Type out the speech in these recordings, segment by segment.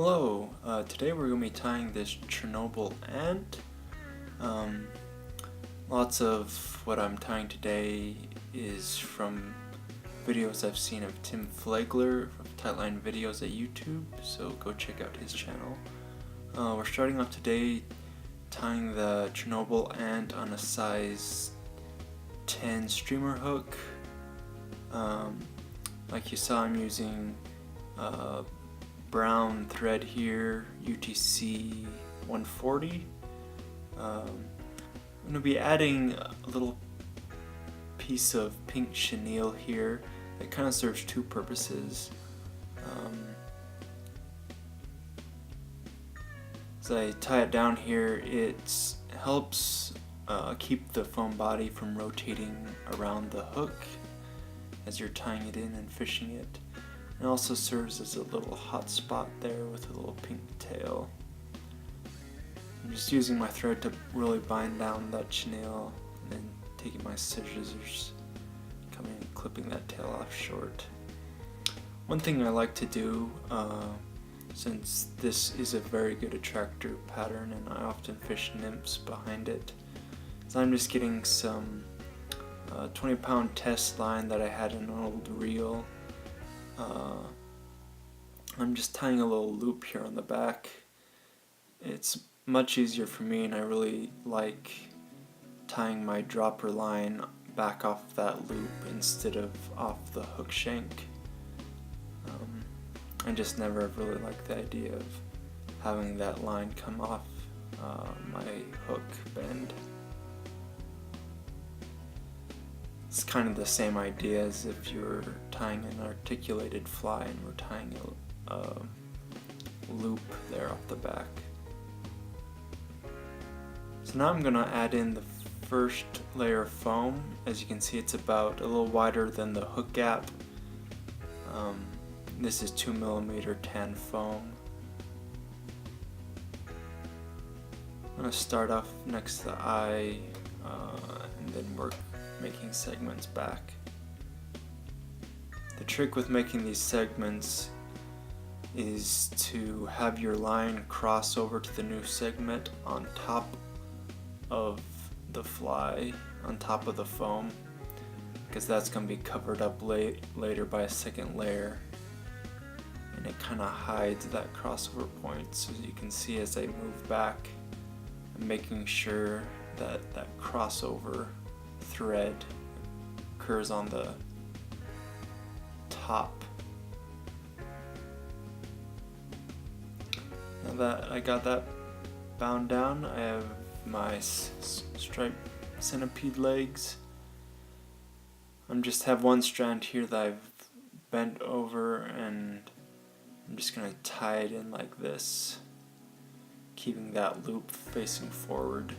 Hello, today we're going to be tying this Chernobyl Ant. Lots of what I'm tying today is from videos I've seen of Tim Flagler of tightlinevideo at YouTube, so go check out his channel. We're starting off today tying the Chernobyl Ant on a size 10 streamer hook. Like you saw, I'm using brown thread here, UTC 140. I'm going to be adding a little piece of pink chenille here that kind of serves two purposes. As I tie it down here, it helps keep the foam body from rotating around the hook as you're tying it in and fishing it. It also serves as a little hot spot there with a little pink tail. I'm just using my thread to really bind down that chenille and then taking my scissors, coming and clipping that tail off short. One thing I like to do, since this is a very good attractor pattern and I often fish nymphs behind it, is I'm just getting some 20-pound test line that I had in an old reel. I'm just tying a little loop here on the back. It's much easier for me, and I really like tying my dropper line back off that loop instead of off the hook shank. I just never have really liked the idea of having that line come off my hook bend. It's kind of the same idea as if you were tying an articulated fly and we're tying a loop there off the back. So now I'm going to add in the first layer of foam. As you can see, it's about a little wider than the hook gap. This is 2mm tan foam. I'm going to start off next to the eye and then work making segments back. The trick with making these segments is to have your line cross over to the new segment on top of the fly, on top of the foam, because that's going to be covered up later by a second layer, and it kind of hides that crossover point. So you can see as I move back, I'm making sure that that crossover thread occurs on the top. Now that I got that bound down, I have my striped centipede legs. I just have one strand here that I've bent over, and I'm just going to tie it in like this, keeping that loop facing forward.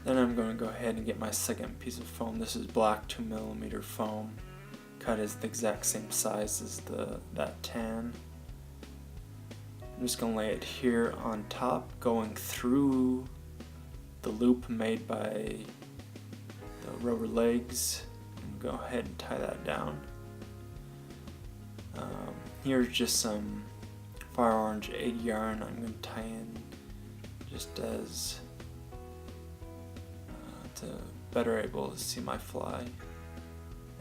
Then I'm going to go ahead and get my second piece of foam. This is black 2mm foam, cut as the exact same size as that tan. I'm just going to lay it here on top, going through the loop made by the rubber legs, and go ahead and tie that down. Here's just some fire orange egg yarn I'm going to tie in just as to better able to see my fly.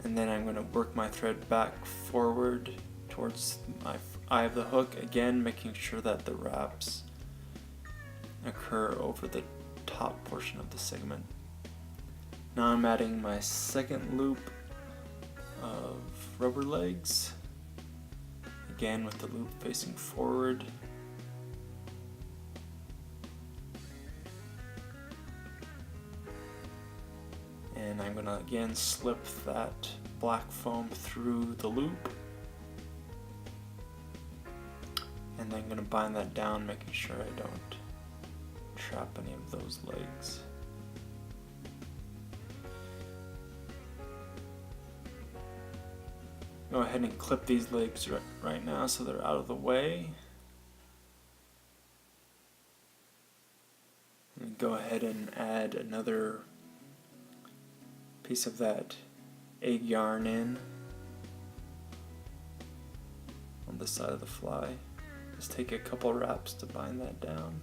And then I'm going to work my thread back forward towards my eye of the hook, again making sure that the wraps occur over the top portion of the segment. Now I'm adding my second loop of rubber legs, again with the loop facing forward. And I'm going to again slip that black foam through the loop, and then I'm going to bind that down, making sure I don't trap any of those legs. Go ahead and clip these legs right now so they're out of the way. And go ahead and add another piece of that egg yarn in. on the side of the fly. Just take a couple wraps to bind that down.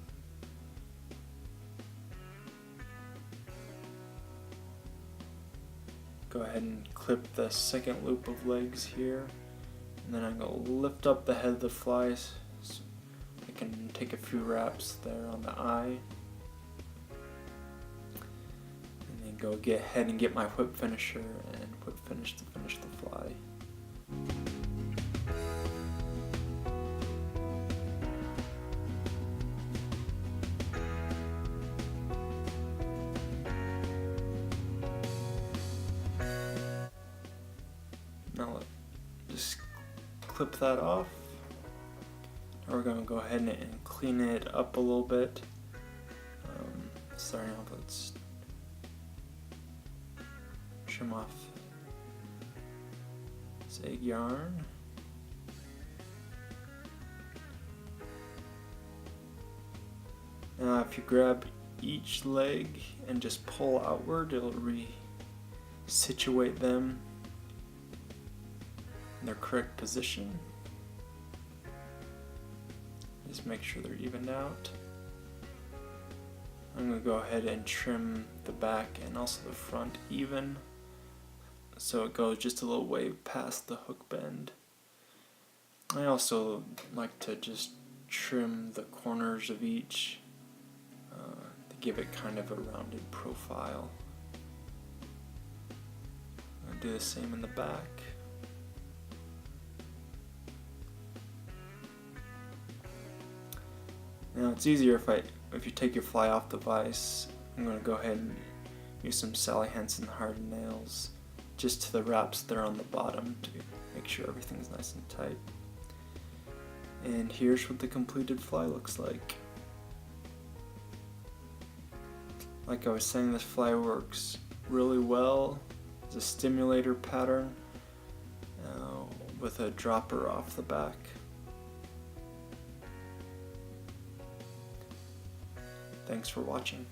Go ahead and clip the second loop of legs here, and then I'm going to lift up the head of the fly so I can take a few wraps there on the eye, and then go ahead and get my whip finisher and whip finish to finish the fly. Now just clip that off. Now we're going to go ahead and clean it up a little bit. Starting off, let's trim off this egg yarn. Now if you grab each leg and just pull outward, it'll re-situate them in their correct position. Just make sure they're evened out. I'm going to go ahead and trim the back and also the front even, so it goes just a little way past the hook bend. I also like to just trim the corners of each to give it kind of a rounded profile. I'll do the same in the back. Now it's easier if you take your fly off the vise. I'm going to go ahead and use some Sally Hansen hardened nails just to the wraps there on the bottom to make sure everything's nice and tight. And here's what the completed fly looks like. Like I was saying, this fly works really well as a stimulator pattern with a dropper off the back. Thanks for watching.